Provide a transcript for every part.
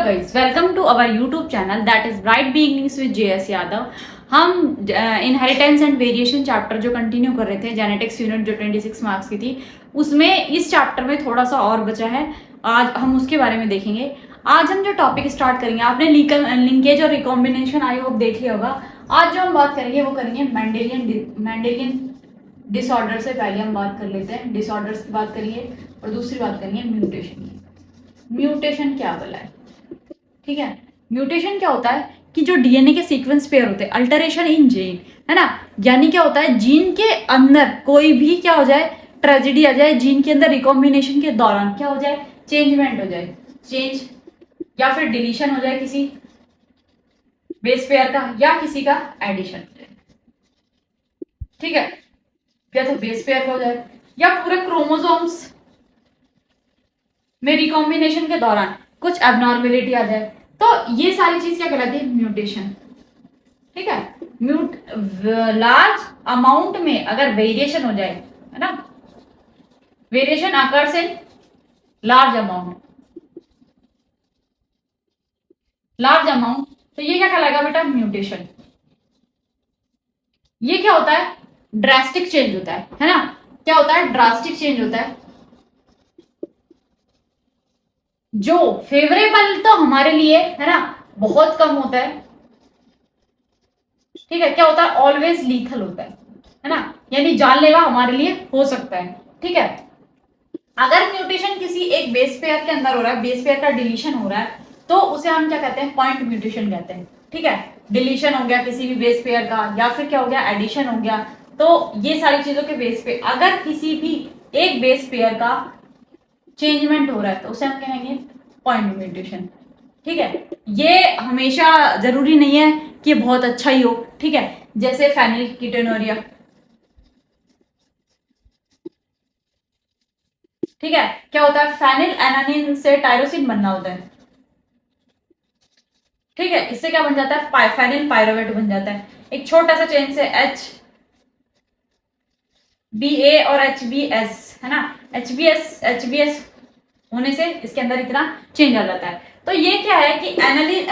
guys, welcome to our YouTube channel that is Bright Beginnings with JS Yadav. हम inheritance and variation chapter जो continue कर रहे थे, genetics unit जो 26 marks की थी, उसमें इस चैप्टर में थोड़ा सा और बचा है। आज हम उसके बारे में देखेंगे। आज हम जो टॉपिक स्टार्ट करेंगे, आपने लिंकेज और रिकॉम्बिनेशन आई होप देख लिया होगा। आज जो हम बात करेंगे वो करेंगे मेंडेलियन डिसऑर्डर से पहले हम बात कर लेते हैं। डिसऑर्डर्स की बात करेंगे और दूसरी बात करेंगे म्यूटेशन की। म्यूटेशन क्या बोला है, ठीक है। म्यूटेशन क्या होता है कि जो डीएनए के सीक्वेंस पेयर होते हैं, अल्टरेशन इन जीन, है ना। यानी क्या होता है, जीन के अंदर कोई भी क्या हो जाए, ट्रेजेडी आ जाए, जीन के अंदर रिकॉम्बिनेशन के दौरान क्या हो जाए, चेंजमेंट हो जाए, चेंज या फिर डिलीशन हो जाए किसी बेस पेयर का, या किसी का एडिशन हो जाए, ठीक है। या तो बेस पेयर का हो जाए या पूरे क्रोमोसोम्स में रिकॉम्बिनेशन के दौरान कुछ एबनॉर्मेलिटी आ जाए, तो ये सारी चीज क्या कहलाती है, म्यूटेशन, ठीक है। लार्ज अमाउंट में अगर वेरिएशन हो जाए, है ना, variation occurs in large amount, तो ये क्या कहलाएगा बेटा, म्यूटेशन। ये क्या होता है, ड्रास्टिक चेंज होता है ना। क्या होता है, ड्रास्टिक चेंज होता है जो फेवरेबल तो हमारे लिए, है ना, बहुत कम होता है, ठीक है। क्या होता है, ऑलवेज लीथल होता है ना, यानी जानलेवा हमारे लिए हो सकता है, ठीक है। अगर म्यूटेशन किसी एक बेस पेयर के अंदर हो रहा है, बेस पेयर का डिलीशन हो रहा है, तो उसे हम क्या कहते हैं, पॉइंट म्यूटेशन कहते हैं, ठीक है। डिलीशन हो गया किसी भी बेस पेयर का, या फिर क्या हो गया, एडिशन हो गया। तो ये सारी चीजों के बेस पे अगर किसी भी एक बेस पेयर का चेंजमेंट हो रहा है तो उसे हम कहेंगे पॉइंट म्यूटेशन, ठीक है। ये हमेशा जरूरी नहीं है कि बहुत अच्छा ही हो, ठीक है। जैसे फेनिलकीटोनुरिया, ठीक है। क्या होता है, फेनिल एनानिन से टायरोसिन बनना होता है, ठीक है। इससे क्या बन जाता है, फेनिल पायरोवेट बन जाता है। एक छोटा सा चेन से HBA और HBS, है ना, HBS होने से इसके अंदर इतना चेंज आ जाता है। तो ये क्या है कि एनालिन,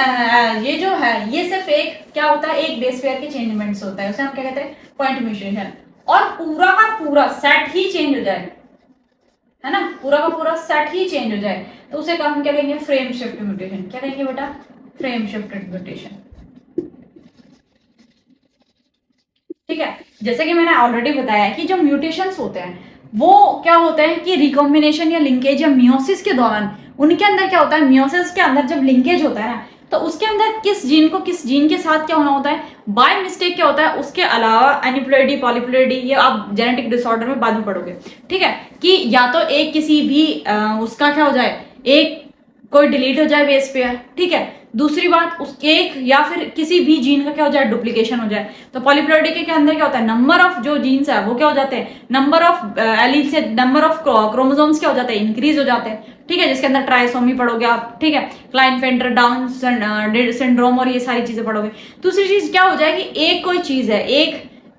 ये जो है ये सिर्फ एक क्या होता है, एक बेस पेयर के चेंजमेंट्स होता है, उसे हम क्या कहते हैं, पॉइंट म्यूटेशन। और पूरा का पूरा सेट ही चेंज हो जाए, है ना, पूरा का पूरा सेट ही चेंज हो जाए, तो उसे हम क्या कहेंगे, फ्रेम शिफ्ट म्यूटेशन। क्या कहेंगे बेटा, फ्रेम शिफ्टेड म्यूटेशन, ठीक है। जैसे कि मैंने ऑलरेडी बताया कि जो म्यूटेशंस होते हैं वो क्या होते हैं कि रिकॉम्बिनेशन या लिंकेज या मियोसिस के दौरान उनके अंदर क्या होता है, मियोसिस के अंदर जब लिंकेज होता है ना, तो उसके अंदर किस जीन को किस जीन के साथ क्या होना होता है, बाय मिस्टेक क्या होता है, उसके अलावा एनिप्लोइडी पॉलीप्लोइडी, ये आप जेनेटिक डिसऑर्डर में बाद में पढ़ोगे, ठीक है। कि या तो एक किसी भी उसका क्या हो जाए, एक कोई डिलीट हो जाए बेस पेयर, ठीक है। दूसरी बात, उस एक या फिर किसी भी जीन का क्या हो जाए, डुप्लीकेशन हो जाए। तो पॉलीप्लोइडी के अंदर क्या होता है, नंबर ऑफ जो जीन्स है वो क्या हो जाते हैं, नंबर ऑफ एलील से नंबर ऑफ क्रोमोसोम्स क्या हो जाते हैं, इंक्रीज हो जाते हैं, ठीक है। जिसके अंदर ट्राइसोमी पढ़ोगे आप, ठीक है, क्लाइनफेल्टर डाउन सिंड्रोम और ये सारी चीजें पढ़ोगे। दूसरी चीज क्या हो जाएगी, एक कोई चीज है,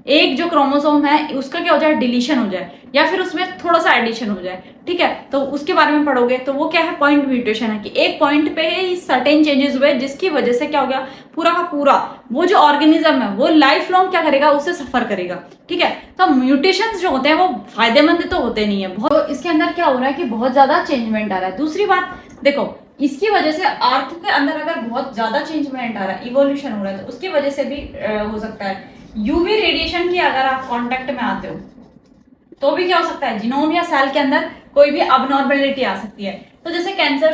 एक जो क्रोमोसोम है उसका क्या हो जाए, डिलीशन हो जाए, या फिर उसमें थोड़ा सा एडिशन हो जाए, ठीक है। तो उसके बारे में पढ़ोगे, तो वो क्या है, पॉइंट म्यूटेशन है कि एक पॉइंट पे ही सर्टेन चेंजेस हुए जिसकी वजह से क्या हो गया, पूरा का पूरा वो जो ऑर्गेनिज्म है वो लाइफ लॉन्ग क्या करेगा, उसे सफर करेगा, ठीक है। तो म्यूटेशंस जो होते हैं वो फायदेमंद तो होते नहीं है बहुत। तो इसके अंदर क्या हो रहा है कि बहुत ज्यादा चेंजमेंट आ रहा है। दूसरी बात देखो, इसकी वजह से अर्थ के अंदर अगर बहुत ज्यादा चेंजमेंट आ रहा है, इवोल्यूशन हो रहा है, तो उसकी वजह से भी हो सकता है। यूवी रेडिएशन की अगर आप कांटेक्ट में आते हो तो भी क्या हो सकता है, जीनोम या सेल के अंदर कोई भी अबनॉर्मेलिटी आ सकती है। तो जैसे कैंसर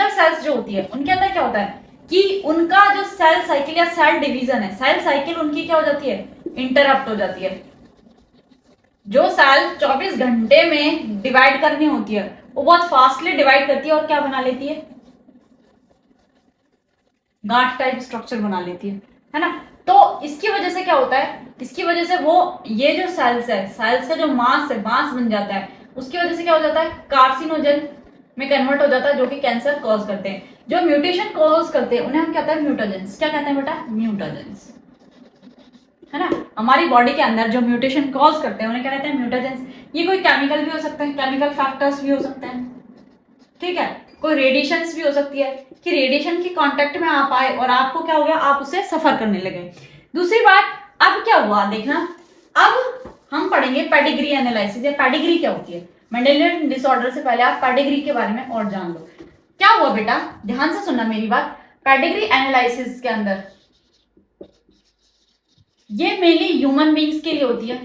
सेल्स जो होती है उनके अंदर क्या होता है कि उनका जो सेल साइकिल या सेल डिवीजन है, सेल साइकिल उनकी क्या हो जाती है, इंटरप्ट हो जाती है। जो सेल 24 घंटे में डिवाइड करनी होती है वो बहुत फास्टली डिवाइड करती है और क्या बना लेती है, गांठ टाइप स्ट्रक्चर बना लेती है ना। तो इसकी वजह से क्या होता है, इसकी वजह से वो ये जो सेल्स का जो मास है, मास बन जाता है, उसकी वजह से क्या हो जाता है, कार्सिनोजन में कन्वर्ट हो जाता है, जो कि कैंसर कॉज करते हैं। जो म्यूटेशन कॉज करते हैं उन्हें हम कहते हैं म्यूटाजेंस। क्या कहते हैं बेटा, म्यूटाजेंस, है ना। हमारी बॉडी के अंदर जो म्यूटेशन कॉज करते हैं उन्हें क्या कहते हैं, म्यूटाजेंस। ये कोई केमिकल भी हो सकते हैं, केमिकल फैक्टर्स भी हो सकते हैं, ठीक है। कोई रेडिएशंस भी हो सकती है कि रेडिएशन के कांटेक्ट में आप आए और आपको क्या हो गया, आप उससे सफर करने लगे। दूसरी बात, अब क्या हुआ देखना, अब हम पढ़ेंगे पेडिग्री एनालिसिस। या पेडिग्री क्या होती है, मेंडेलियन डिसऑर्डर से पहले आप पेडिग्री के बारे में और जान लो। क्या हुआ बेटा, ध्यान से सुनना मेरी बात। पेडिग्री एनालिसिस के अंदर ये मेनली ह्यूमन बींग्स के लिए होती है।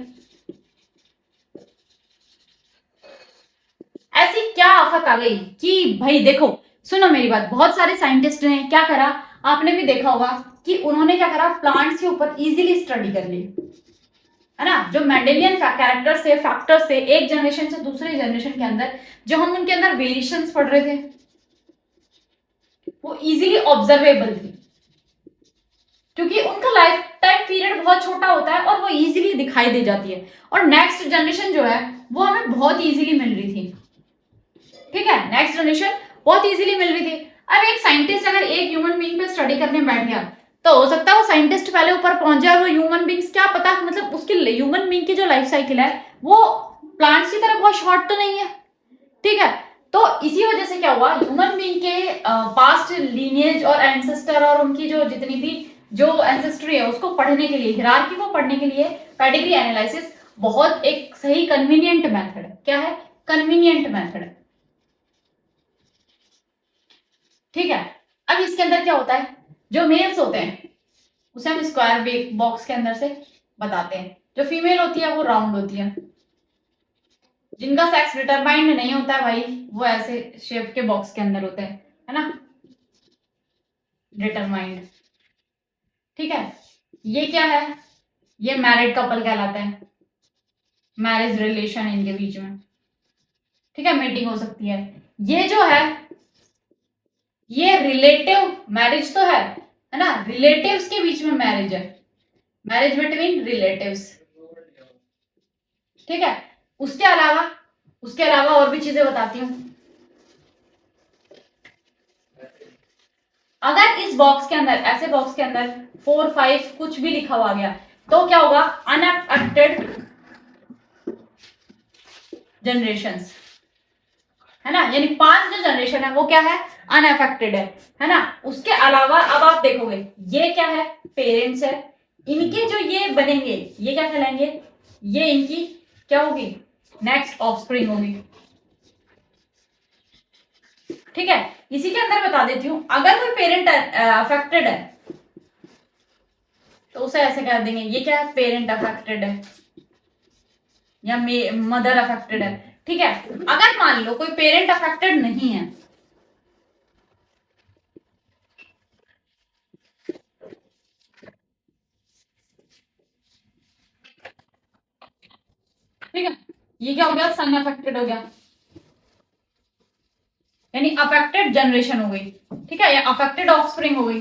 ऐसी क्या आफत आ गई कि भाई देखो, सुनो मेरी बात, बहुत सारे साइंटिस्ट ने क्या करा, आपने भी देखा होगा कि उन्होंने क्या करा, प्लांट्स के ऊपर इजीली स्टडी कर ली, है ना। जो मेंडेलियन कैरेक्टर्स थे, फैक्टर्स थे, एक जनरेशन से दूसरे जनरेशन के अंदर जो हम उनके अंदर वेरिएशंस पढ़ रहे थे, वो इजीली ऑब्जर्वेबल थी, क्योंकि उनका लाइफ टाइम पीरियड बहुत छोटा होता है और वो इजीली दिखाई दे जाती है। और नेक्स्ट जनरेशन जो है वो हमें बहुत इजीली मिल रही थी, ठीक है, नेक्स्ट जनरेशन बहुत इजीली मिल रही थी। अब एक साइंटिस्ट अगर एक ह्यूमन बीइंग पे स्टडी करने बैठ गया, तो हो सकता है वो साइंटिस्ट पहले ऊपर पहुंच जाए, वो ह्यूमन बीइंग्स क्या पता, मतलब उसकी ह्यूमन बीइंग की जो लाइफ साइकिल है वो प्लांट्स की तरह बहुत शॉर्ट तो नहीं है, ठीक है। तो इसी वजह से क्या हुआ, ह्यूमन बीइंग के पास्ट लीनिएज और एंसेस्टर और उनकी जो जितनी भी जो एंसेस्ट्री है उसको पढ़ने के लिए, हिरार्की को पढ़ने के लिए पेडिग्री एनालिसिस बहुत एक सही कन्वीनियंट मेथड है। क्या है, कन्वीनियंट मेथड है, ठीक है। अब इसके अंदर क्या होता है, जो मेल्स होते हैं उसे हम स्क्वायर बॉक्स के अंदर से बताते हैं, जो फीमेल होती है वो राउंड होती है, जिनका सेक्स डिटरमाइंड नहीं होता है भाई वो ऐसे शेप के बॉक्स के अंदर होते हैं, है ना, डिटरमाइंड, ठीक है। ये क्या है, ये मैरिड कपल कहलाते हैं, मैरिज रिलेशन इनके बीच में, ठीक है, मीटिंग हो सकती है। ये जो है ये रिलेटिव मैरिज तो है ना, रिलेटिव्स के बीच में मैरिज है, मैरिज बिटवीन रिलेटिव्स, ठीक है। उसके अलावा और भी चीजें बताती हूँ। अगर इस बॉक्स के अंदर, ऐसे बॉक्स के अंदर 4, 5 कुछ भी लिखा हुआ गया, तो क्या होगा, अनअफेक्टेड जनरेशंस, है ना, यानी 5 जो जनरेशन है वो क्या है, अनअफेक्टेड है ना। उसके अलावा अब आप देखोगे ये क्या है, पेरेंट्स है, इनके जो ये बनेंगे ये क्या कहलाएंगे, ये इनकी क्या होगी, नेक्स्ट ऑफस्प्रिंग होगी, ठीक है। इसी के अंदर बता देती हूं, अगर कोई पेरेंट अफेक्टेड है तो उसे ऐसे कह देंगे, ये क्या है, पेरेंट अफेक्टेड है या मदर अफेक्टेड है, ठीक है। अगर मान लो कोई पेरेंट अफेक्टेड नहीं है, ठीक है, ये क्या हो गया, सन अफेक्टेड हो गया, यानी अफेक्टेड जनरेशन हो गई, ठीक है, या अफेक्टेड ऑफस्प्रिंग हो गई।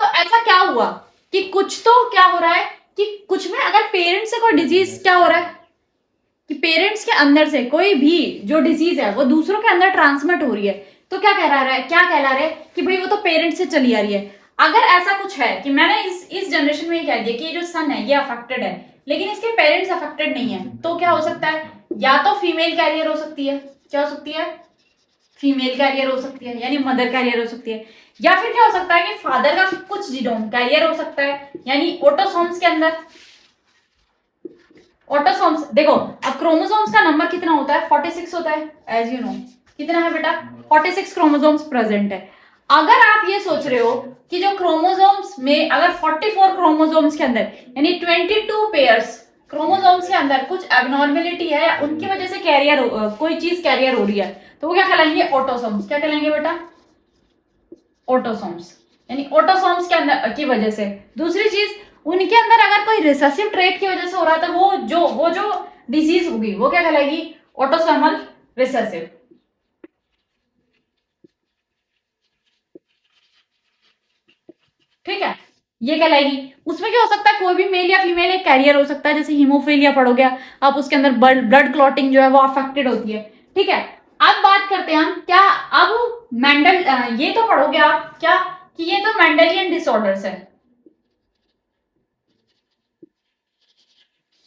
तो ऐसा क्या हुआ कि कुछ तो क्या हो रहा है कि कुछ में अगर पेरेंट्स से कोई डिजीज क्या हो रहा है कि पेरेंट्स के अंदर से कोई भी जो डिजीज है वो दूसरों के अंदर ट्रांसमिट हो रही है, तो क्या कहला रहा है, क्या कहला रहे हैं कि भाई वो तो पेरेंट्स से चली आ रही है। अगर ऐसा कुछ है कि मैंने इस जनरेशन में ये कह दिया कि ये जो सन है ये अफेक्टेड है, लेकिन इसके पेरेंट्स अफेक्टेड नहीं है, तो क्या हो सकता है, या तो फीमेल कैरियर हो सकती है, क्या हो सकती है, फीमेल कैरियर हो सकती है, यानी मदर कैरियर हो सकती है, या फिर क्या हो सकता है कि फादर का कुछ जीनोम कैरियर हो सकता है, यानी ऑटोसोम्स के अंदर। ऑटोसोम्स देखो, अब क्रोमोसोम्स का नंबर कितना होता है, 46 होता है, एज यू नो, कितना है बेटा, 46 क्रोमोसोम्स प्रेजेंट है। अगर आप ये सोच रहे हो कि जो क्रोमोसोम्स में अगर 44 क्रोमोसोम्स के अंदर यानी 22 पेयर्स क्रोमोसोम्स के अंदर कुछ एबनॉर्मेलिटी है या उनकी वजह से कैरियर कोई चीज कैरियर हो रही है, तो वो क्या कहलाएंगे, ऑटोसोम्स। क्या कहलाएंगे बेटा, ऑटोसोम्स, यानी ऑटोसोम्स के अंदर की वजह से। दूसरी चीज, उनके अंदर अगर कोई रिसेसिव ट्रेट की वजह से हो रहा है, तो वो जो डिजीज होगी वो क्या कहलाएगी, ऑटोसोमल रिसेसिव, ठीक है, ये कहलाएगी। उसमें क्या हो सकता है, कोई भी मेल या फीमेल एक कैरियर हो सकता है, जैसे हीमोफीलिया पढ़ोगे आप, उसके अंदर ब्लड क्लॉटिंग जो है वो अफेक्टेड होती है, ठीक है। अब बात करते हैं हम क्या, अब मेंडल ये तो पढ़ोगे आप क्या कि ये तो मेंडेलियन डिसऑर्डर्स है,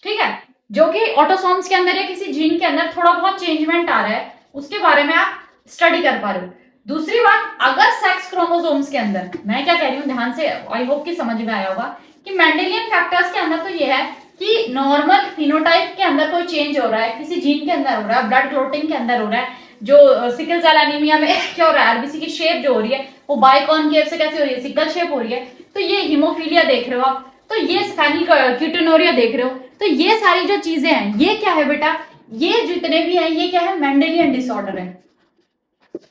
ठीक है, जो कि ऑटोसोम्स के अंदर या किसी जीन के अंदर थोड़ा बहुत चेंजमेंट आ रहा है, उसके बारे में आप स्टडी कर पा रहे हो। दूसरी बात, अगर सेक्स क्रोमोसोम्स के अंदर, मैं क्या कह रही हूँ ध्यान से, आई होप कि समझ में आया होगा कि मेंडेलियन फैक्टर्स के अंदर तो ये है कि नॉर्मल फिनोटाइप के अंदर कोई चेंज हो रहा है, किसी जीन के अंदर हो रहा है, ब्लड क्लोटिंग के अंदर हो रहा है, जो सिकल सेल एनीमिया में क्या हो रहा है, आरबीसी की शेप जो हो रही है वो बाइकॉनकेव से कैसे हो रही है, सिकल शेप हो रही है, तो ये हीमोफीलिया देख रहे हो आप, तो ये फेनिलकेटोनुरिया देख रहे हो, तो ये सारी जो चीजें हैं ये क्या है बेटा, ये जितने भी हैं ये क्या है, मेंडेलियन डिसऑर्डर है।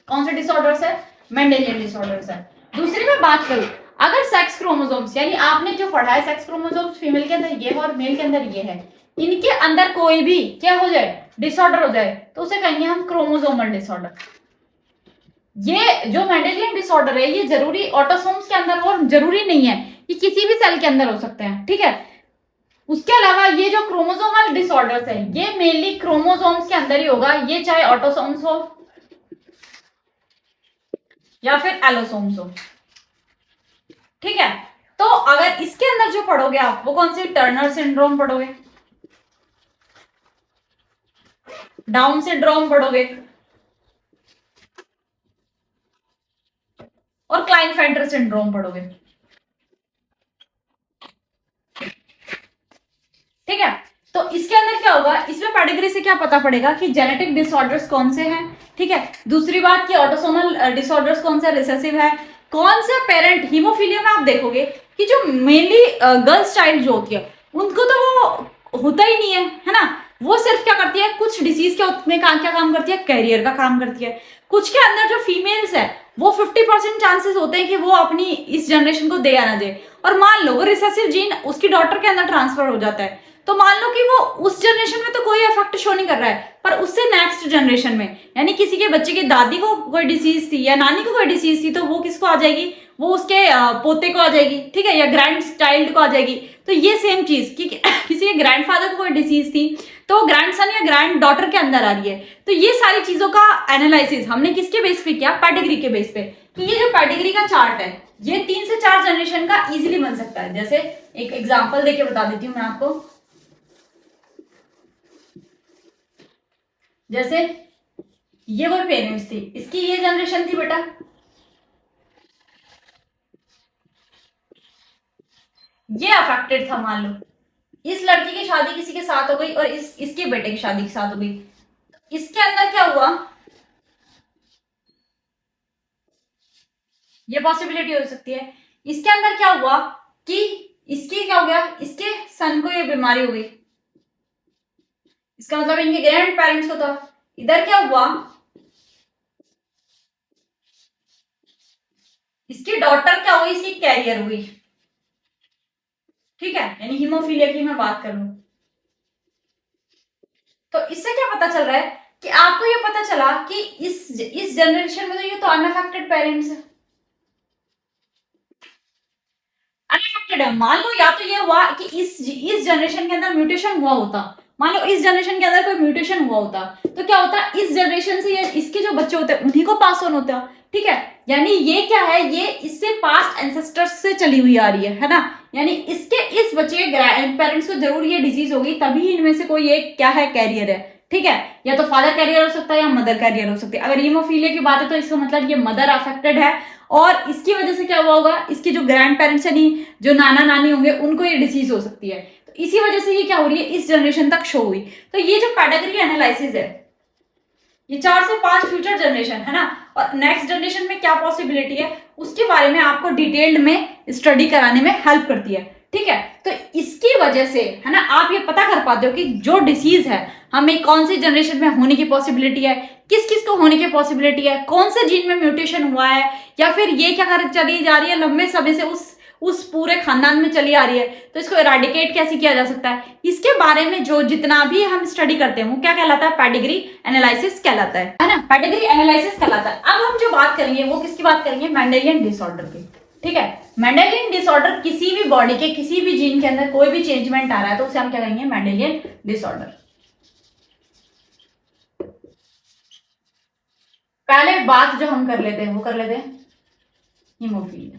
कौन से डिसऑर्डर्स है, मेंडेलियन डिसऑर्डर्स है। दूसरी मैं बात करूं, अगर सेक्स क्रोमोसोम्स, यानी आपने जो पढ़ा है सेक्स क्रोमोसोम्स फीमेल के अंदर ये है और मेल के अंदर ये है, इनके अंदर कोई भी क्या हो जाए, डिसऑर्डर हो जाए, तो उसे कहेंगे हम क्रोमोसोमल डिसऑर्डर। ये जो मेंडेलियन डिसऑर्डर है ये जरूरी ऑटोसोम्स के अंदर और जरूरी नहीं है, ये किसी भी सेल के अंदर हो सकते हैं, ठीक है। उसके अलावा ये जो क्रोमोसोमल डिसऑर्डर्स है ये मेनली क्रोमोसोम्स के अंदर ही होगा, ये चाहे ऑटोसोम्स हो या फिर एलोसोम्स हो, ठीक है। तो अगर इसके अंदर जो पढ़ोगे आप वो कौन सी, टर्नर सिंड्रोम पढ़ोगे, डाउन सिंड्रोम पढ़ोगे और क्लाइनफेल्टर सिंड्रोम पढ़ोगे, ठीक है। तो इसके अंदर क्या होगा, इसमें पेडिग्री से क्या पता पड़ेगा कि जेनेटिक डिसऑर्डर्स कौन से हैं, ठीक है। दूसरी बात कि ऑटोसोमल डिसऑर्डर्स कौन से रिसेसिव है, कौन से पेरेंट, हीमोफीलिया में आप देखोगे कि जो मेनली गर्ल्स चाइल्ड जो होती है उनको तो वो होता ही नहीं है ना, वो सिर्फ क्या करती है, कुछ डिसीज के में क्या काम करती है, कैरियर का काम करती है। कुछ के अंदर जो फीमेल्स है वो 50% चांसेस होते हैं कि वो अपनी इस जनरेशन को दे या ना दे, और मान लो वो रिसेसिव जीन उसकी डॉटर के अंदर ट्रांसफर हो जाता है, तो मान लो कि वो उस जनरेशन में तो कोई इफेक्ट शो नहीं कर रहा है, पर उससे नेक्स्ट जनरेशन में, यानी किसी के बच्चे की दादी को कोई डिसीज थी या नानी को कोई डिसीज थी, तो वो किसको आ जाएगी, वो उसके पोते को आ जाएगी, ठीक है, या ग्रैंड चाइल्ड को आ जाएगी। तो ये सेम चीज कि किसी के ग्रैंडफादर को कोई डिसीज थी तो ग्रैंड सन या ग्रैंड डॉटर के अंदर आ रही है। तो ये सारी चीजों का एनालिसिस हमने किसके बेस पे किया, पेडिग्री के बेस पे। तो ये जो पेडिग्री का चार्ट है ये 3 से 4 जनरेशन का इजीली बन सकता है। जैसे एक एग्जांपल देके बता देती हूँ मैं आपको, जैसे ये कोई पेरेंट्स थी, इसकी ये जनरेशन थी बेटा, ये अफेक्टेड था, मान लो इस लड़की की शादी किसी के साथ हो गई और इसके बेटे की शादी के साथ हो गई, इसके अंदर क्या हुआ, ये पॉसिबिलिटी हो सकती है। इसके अंदर क्या हुआ कि इसकी क्या हो गया, इसके सन को ये बीमारी हो गई, इसका मतलब इनके ग्रैंड पेरेंट्स को था। इधर क्या हुआ, इसकी डॉटर क्या हुई, इसकी कैरियर हुई, ठीक है, यानी हीमोफीलिया की मैं बात करूं तो इससे क्या पता चल रहा है कि आपको ये पता चला कि इस जनरेशन में तो ये तो अनअफेक्टेड पेरेंट्स है, अनअफेक्टेड है। मान लो या तो ये हुआ कि इस जनरेशन के अंदर म्यूटेशन हुआ होता, मान लो इस जनरेशन के अंदर कोई म्यूटेशन हुआ होता तो क्या होता, इस जनरेशन से ये इसके जो बच्चे होते हैं उन्हीं को पास ऑन होता, ठीक है। यानी ये क्या है, ये इससे पास्ट एंसेस्टर्स से चली हुई आ रही है ना, यानी इसके इस बच्चे के ग्रैंड पेरेंट्स को जरूर ये डिजीज होगी, तभी इनमें से कोई एक क्या है, कैरियर है, ठीक है। या तो फादर कैरियर हो सकता है या मदर कैरियर हो सकती है। अगर हीमोफीलिया की बात है तो इसका मतलब ये मदर अफेक्टेड है और इसकी वजह से क्या हुआ होगा, इसके जो ग्रैंड पेरेंट्स यानी जो नाना नानी होंगे उनको ये डिसीज हो सकती है, तो इसी वजह से ये क्या हो रही है, इस जनरेशन तक शो हुई। तो ये जो पेडिग्री एनालिसिस है ये 4 से 5 फ्यूचर जनरेशन है ना, और नेक्स्ट जनरेशन में क्या पॉसिबिलिटी है उसके बारे में आपको डिटेल्ड में स्टडी कराने में हेल्प करती है, ठीक है। तो इसकी वजह से है ना आप ये पता कर पाते हो कि जो डिसीज है हमें कौन सी जनरेशन में होने की पॉसिबिलिटी है, किस किस को होने की पॉसिबिलिटी है, कौन से जीन में म्यूटेशन हुआ है, या फिर ये क्या कर चली जा रही है लंबे समय से उस पूरे खानदान में चली आ रही है, तो इसको इराडिकेट कैसे किया जा सकता है, इसके बारे में जो जितना भी हम स्टडी करते हैं वो क्या कहलाता है, पेडिग्री एनालिसिस कहलाता है ना, पेडिग्री एनालिसिस कहलाता है। अब हम जो बात करेंगे वो किसकी बात करेंगे, मेंडेलियन डिसऑर्डर की, ठीक है। मेंडेलियन डिसऑर्डर किसी भी बॉडी के किसी भी जीन के अंदर कोई भी चेंजमेंट आ रहा है तो उसे हम क्या कहेंगे, मेंडेलियन डिसऑर्डर। पहले बात जो हम कर लेते हैं वो कर लेते हैं हीमोफीलिया।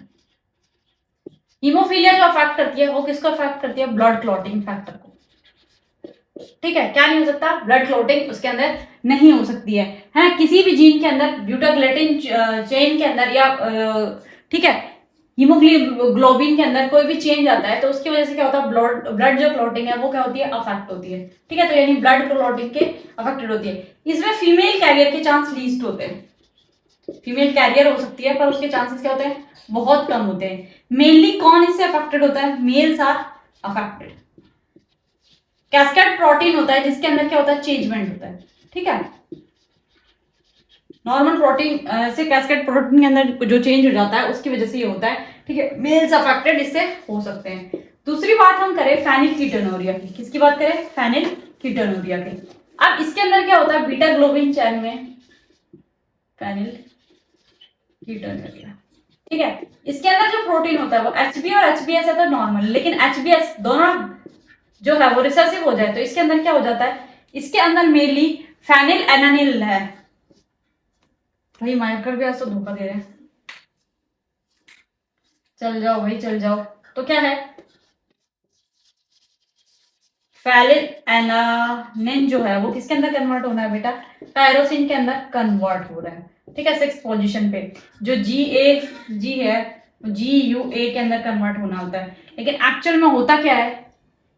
हीमोफीलिया जो अफेक्ट करती है वो किसको अफेक्ट करती है, ब्लड क्लॉटिंग फैक्टर को। ठीक है, क्या नहीं हो सकता, ब्लड क्लॉटिंग उसके अंदर नहीं हो सकती है ना। किसी भी जीन के अंदर ब्यूटाग्लूटिन चेन के अंदर या ठीक है हीमोग्लोबिन के अंदर कोई भी चेंज आता है तो उसकी वजह से क्या होता है, ब्लड जो क्लॉटिंग है वो क्या होती है, अफेक्ट होती है। ठीक है, तो यानी ब्लड क्लॉटिंग के अफेक्टेड होती है। इसमें फीमेल कैरियर के चांस लीस्ट होते हैं। फीमेल कैरियर हो सकती है पर उसके चांसेस क्या होते हैं, बहुत कम होते हैं। मेनली कौन इससे अफेक्टेड होता है, males are affected. Cascade protein होता है जिसके अंदर क्या होता है, चेंजमेंट होता है। ठीक है, नॉर्मल प्रोटीन से कैस्केड प्रोटीन के अंदर जो चेंज हो जाता है उसकी वजह से ये होता है। ठीक है, मेल्स अफेक्टेड इससे हो सकते हैं। दूसरी बात हम करें फेनिलकीटोनुरिया की। किसकी बात करें, फेनिलकीटोनुरिया की। अब इसके अंदर क्या होता है, बीटा ग्लोबिन चैन में फेनिलकीटोनुरिया। ठीक है, इसके अंदर जो प्रोटीन होता है वो HB और HBS है तो नॉर्मल, लेकिन HBS दोनों जो है वो रिसेसिव हो जाए तो इसके अंदर क्या हो जाता है, इसके अंदर मेनली फेनिलएलानिल है। भाई मार्कर भी ऐसा धोखा दे रहे हैं, चल जाओ भाई चल जाओ। तो क्या है, फेनिलएलानिन जो है वो किसके अंदर कन्वर्ट होना है बेटा, टायरोसिन के अंदर कन्वर्ट हो रहा है। ठीक है, 6th पोजीशन पे जो GAG है GUA के अंदर कन्वर्ट होना होता है, लेकिन एक्चुअल में होता क्या है,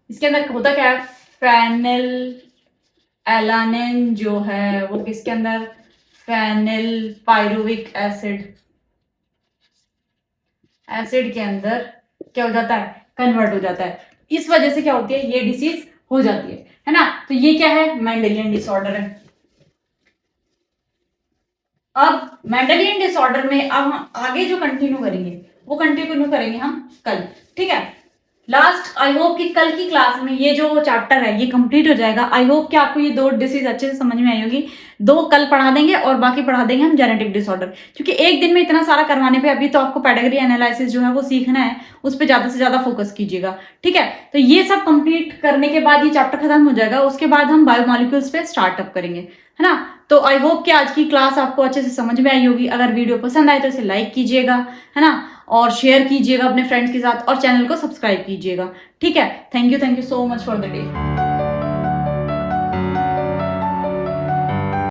इसके अंदर होता क्या है, फेनिलएलानिन जो है वो किसके अंदर, फेनिल पायरुविक एसिड के अंदर क्या हो जाता है, कन्वर्ट हो जाता है। इस वजह से क्या होती है, ये डिसीज हो जाती है ना। तो ये क्या है, मेंडेलियन डिसऑर्डर है। अब मेंडेलियन डिसऑर्डर में अब हम आगे जो कंटिन्यू करेंगे वो कंटिन्यू करेंगे हम कल। ठीक है, लास्ट आई होप कि कल की क्लास में ये जो चैप्टर है ये कंप्लीट हो जाएगा। आई होप कि आपको ये 2 डिसीज अच्छे से समझ में आई होगी। 2 कल पढ़ा देंगे और बाकी पढ़ा देंगे हम जेनेटिक डिसऑर्डर, क्योंकि एक दिन में इतना सारा करवाने पे अभी तो आपको पेडिग्री एनालिसिस जो है वो सीखना है, उस पर ज्यादा से ज्यादा फोकस कीजिएगा। ठीक है, तो ये सब कंप्लीट करने के बाद ये चैप्टर खत्म हो जाएगा, उसके बाद हम बायोमोलिक्यूल्स पे स्टार्टअप करेंगे, है ना। तो आई होप कि आज की क्लास आपको अच्छे से समझ में आई होगी। अगर वीडियो पसंद आए तो इसे लाइक कीजिएगा, है ना, और शेयर कीजिएगा अपने फ्रेंड्स के साथ और चैनल को सब्सक्राइब कीजिएगा। ठीक है, thank you so much for the day.